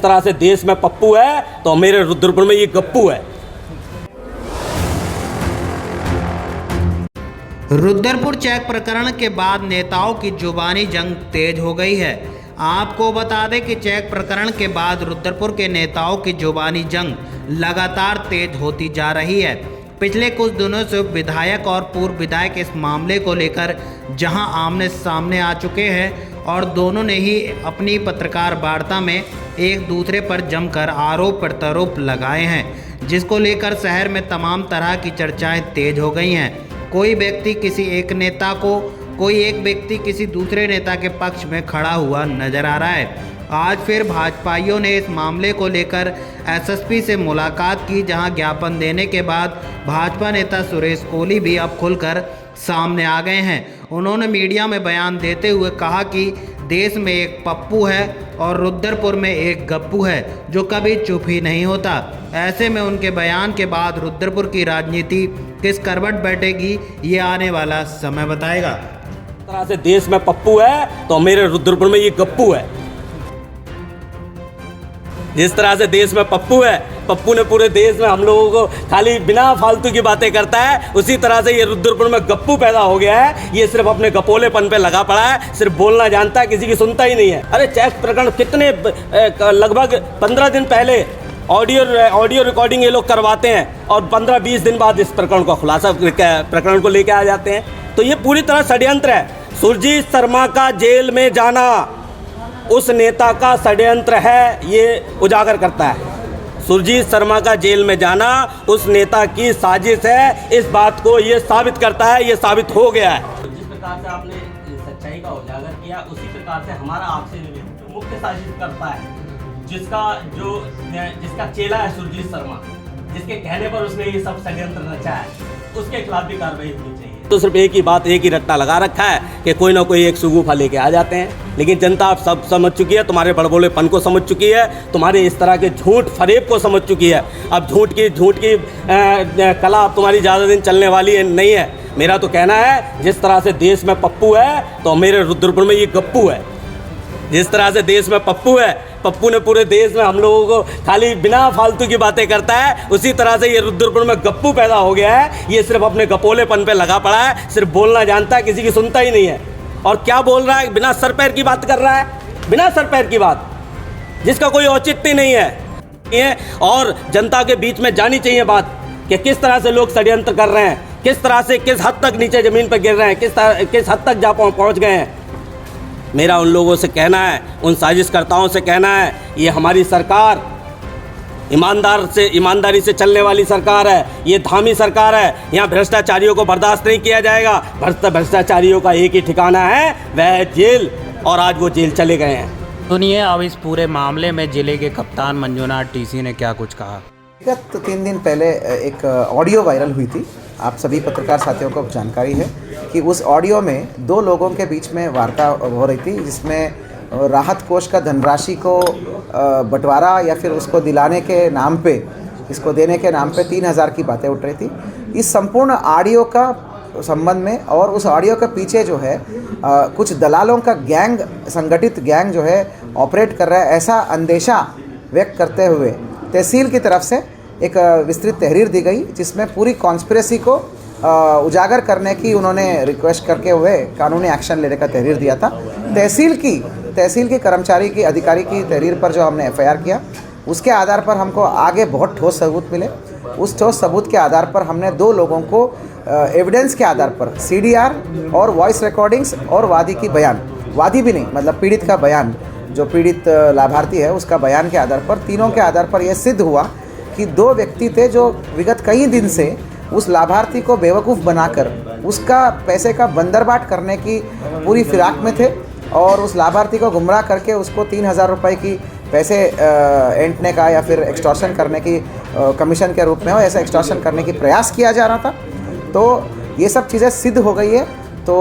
तरह से देश में पप्पू है तो मेरे रुद्रपुर में ये गप्पू है। रुद्रपुर चेक प्रकरण के बाद नेताओं की जुबानी जंग तेज हो गई है। आपको बता दें कि चेक प्रकरण के बाद रुद्रपुर के नेताओं की जुबानी जंग लगातार तेज होती जा रही है। पिछले कुछ दिनों से विधायक और पूर्व विधायक इस मामले को लेकर जहां आमने सामने आ चुके हैं और दोनों ने ही अपनी पत्रकार वार्ता में एक दूसरे पर जमकर आरोप प्रत्यारोप लगाए हैं, जिसको लेकर शहर में तमाम तरह की चर्चाएं तेज हो गई हैं। कोई एक व्यक्ति किसी दूसरे नेता के पक्ष में खड़ा हुआ नजर आ रहा है। आज फिर भाजपाइयों ने इस मामले को लेकर एसएसपी से मुलाकात की, जहां ज्ञापन देने के बाद भाजपा नेता सुरेश कोहली भी अब खुलकर सामने आ गए हैं। उन्होंने मीडिया में बयान देते हुए कहा कि देश में एक पप्पू है और रुद्रपुर में एक गप्पू है जो कभी चुप ही नहीं होता। ऐसे में उनके बयान के बाद रुद्रपुर की राजनीति किस करवट बैठेगी, ये आने वाला समय बताएगा। इस तरह से देश में पप्पू है तो मेरे रुद्रपुर में ये गप्पू है। जिस तरह से देश में पप्पू है, पप्पू ने पूरे देश में हम लोगों को खाली बिना फालतू की बातें करता है, उसी तरह से ये रुद्रपुर में गप्पू पैदा हो गया है। ये सिर्फ अपने गपोलेपन पे लगा पड़ा है, सिर्फ बोलना जानता है, किसी की सुनता ही नहीं है। अरे चेक प्रकरण कितने लगभग 15 दिन पहले ऑडियो रिकॉर्डिंग ये लोग करवाते हैं और 15-20 दिन बाद इस प्रकरण का खुलासा प्रकरण को लेके आ जाते हैं। तो ये पूरी तरह षड्यंत्र है। सुरजीत शर्मा का जेल में जाना उस नेता का षड्यंत्र है, ये उजागर करता है। सुरजीत शर्मा का जेल में जाना उस नेता की साजिश है, इस बात को ये साबित करता है, ये साबित हो गया है। जिस प्रकार से आपने सच्चाई का उजागर किया, उसी प्रकार से हमारा आपसे जो मुख्य साजिश करता है, जिसका चेला है सुरजीत शर्मा, जिसके कहने पर उसने ये सब षड्यंत्र रचा है, उसके खिलाफ भी कार्रवाई होनी चाहिए। तो सिर्फ एक ही बात, एक ही रट्टा लगा रखा है कि कोई ना कोई एक सुगुफा लेके आ जाते हैं, लेकिन जनता अब सब समझ चुकी है, तुम्हारे बड़बोलेपन को समझ चुकी है, तुम्हारे इस तरह के झूठ फरेब को समझ चुकी है। अब झूठ की कला अब तुम्हारी ज़्यादा दिन चलने वाली नहीं है। मेरा तो कहना है जिस तरह से देश में पप्पू है तो मेरे रुद्रपुर में ये गप्पू है। जिस तरह से देश में पप्पू है, पप्पू ने पूरे देश में हम लोगों को खाली बिना फालतू की बातें करता है, उसी तरह से ये रुद्रपुर में गप्पू पैदा हो गया है। ये सिर्फ अपने गपोलेपन पे लगा पड़ा है, सिर्फ बोलना जानता है, किसी की सुनता ही नहीं है। और क्या बोल रहा है, बिना सर पैर की बात कर रहा है, बिना सर पैर की बात, जिसका कोई औचित्य नहीं है। और जनता के बीच में जानी चाहिए बात कि किस तरह से लोग षड्यंत्र कर रहे हैं, किस तरह से किस हद तक नीचे ज़मीन पर गिर रहे हैं, किस हद तक पहुँच गए हैं। मेरा उन लोगों से कहना है, उन साजिशकर्ताओं से कहना है, ये हमारी सरकार ईमानदारी से चलने वाली सरकार है, ये धामी सरकार है। यहाँ भ्रष्टाचारियों को बर्दाश्त नहीं किया जाएगा। भ्रष्टाचारियों का एक ही ठिकाना है, वह है जेल, और आज वो जेल चले गए हैं। सुनिए अब इस पूरे मामले में जिले के कप्तान मंजुनाथ टीसी ने क्या कुछ कहा। विगत 3 दिन पहले एक ऑडियो वायरल हुई थी, आप सभी पत्रकार साथियों को जानकारी है कि उस ऑडियो में 2 लोगों के बीच में वार्ता हो रही थी, जिसमें राहत कोष का धनराशि को बंटवारा या फिर उसको दिलाने के नाम पे, इसको देने के नाम पे 3000 की बातें उठ रही थी। इस संपूर्ण ऑडियो का संबंध में और उस ऑडियो के पीछे जो है कुछ दलालों का गैंग, संगठित गैंग जो है ऑपरेट कर रहा है, ऐसा अंदेशा व्यक्त करते हुए तहसील की तरफ से एक विस्तृत तहरीर दी गई, जिसमें पूरी कॉन्स्पिरेसी को उजागर करने की उन्होंने रिक्वेस्ट करके हुए कानूनी एक्शन लेने का तहरीर दिया था। तहसील की कर्मचारी की अधिकारी की तहरीर पर जो हमने एफआईआर किया, उसके आधार पर हमको आगे बहुत ठोस सबूत मिले। उस ठोस सबूत के आधार पर हमने 2 लोगों को एविडेंस के आधार पर सीडीआर और वॉइस रिकॉर्डिंग्स और वादी की बयान, वादी भी नहीं मतलब पीड़ित का बयान, जो पीड़ित लाभार्थी है उसका बयान के आधार पर, तीनों के आधार पर यह सिद्ध हुआ कि 2 व्यक्ति थे जो विगत कई दिन से उस लाभार्थी को बेवकूफ़ बनाकर उसका पैसे का बंदरबाट करने की पूरी फिराक में थे और उस लाभार्थी को गुमराह करके उसको 3000 रुपये की पैसे ऐंठने का या फिर एक्सटॉर्शन करने की कमीशन के रूप में हो, ऐसा एक्सटॉर्शन करने की प्रयास किया जा रहा था। तो ये सब चीज़ें सिद्ध हो गई है। तो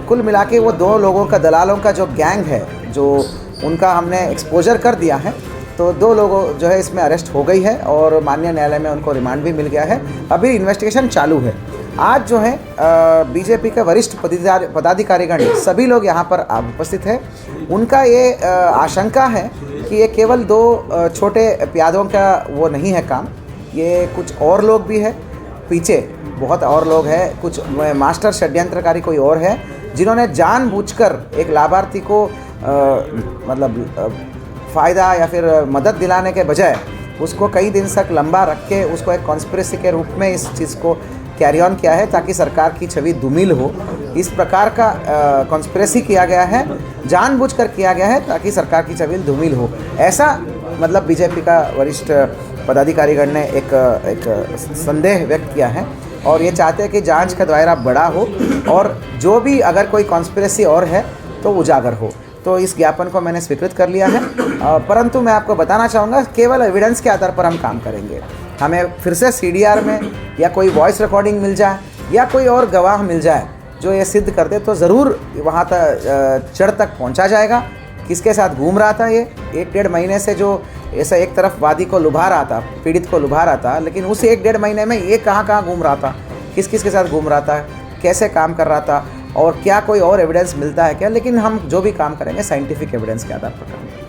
कुल मिला के वो 2 लोगों का, दलालों का जो गैंग है, जो उनका हमने एक्सपोजर कर दिया है। तो 2 लोगों जो है इसमें अरेस्ट हो गई है और माननीय न्यायालय में उनको रिमांड भी मिल गया है। अभी इन्वेस्टिगेशन चालू है। आज जो है बीजेपी के वरिष्ठ पदाधिकारीगण सभी लोग यहाँ पर उपस्थित हैं। उनका ये आशंका है कि ये केवल 2 छोटे प्यादों का वो नहीं है काम, ये कुछ और लोग भी है पीछे, बहुत और लोग हैं, कुछ मास्टर षड्यंत्रकारी कोई और है जिन्होंने जानबूझकर एक लाभार्थी को फ़ायदा या फिर मदद दिलाने के बजाय उसको कई दिन तक लंबा रख के उसको एक कॉन्स्पिरेसी के रूप में इस चीज़ को कैरी ऑन किया है ताकि सरकार की छवि धूमिल हो। इस प्रकार का कॉन्स्पिरेसी किया गया है, जानबूझकर किया गया है ताकि सरकार की छवि धूमिल हो। ऐसा बीजेपी का वरिष्ठ पदाधिकारीगण ने एक संदेह व्यक्त किया है और ये चाहते हैं कि जांच का दायरा बड़ा हो और जो भी अगर कोई कॉन्स्पिरेसी और है तो उजागर हो। तो इस ज्ञापन को मैंने स्वीकृत कर लिया है, परंतु मैं आपको बताना चाहूँगा केवल एविडेंस के आधार पर हम काम करेंगे। हमें फिर से CDR में या कोई वॉइस रिकॉर्डिंग मिल जाए या कोई और गवाह मिल जाए जो ये सिद्ध कर दे तो ज़रूर वहाँ तक जड़ तक पहुँचा जाएगा। किसके साथ घूम रहा था ये 1-1.5 महीने से, जो ऐसा एक तरफ वादी को लुभा रहा था, पीड़ित को लुभा रहा था, लेकिन उस 1-1.5 महीने में ये कहाँ घूम रहा था, किस किस के साथ घूम रहा था, कैसे काम कर रहा था और क्या कोई और एविडेंस मिलता है क्या। लेकिन हम जो भी काम करेंगे साइंटिफिक एविडेंस के आधार पर करेंगे।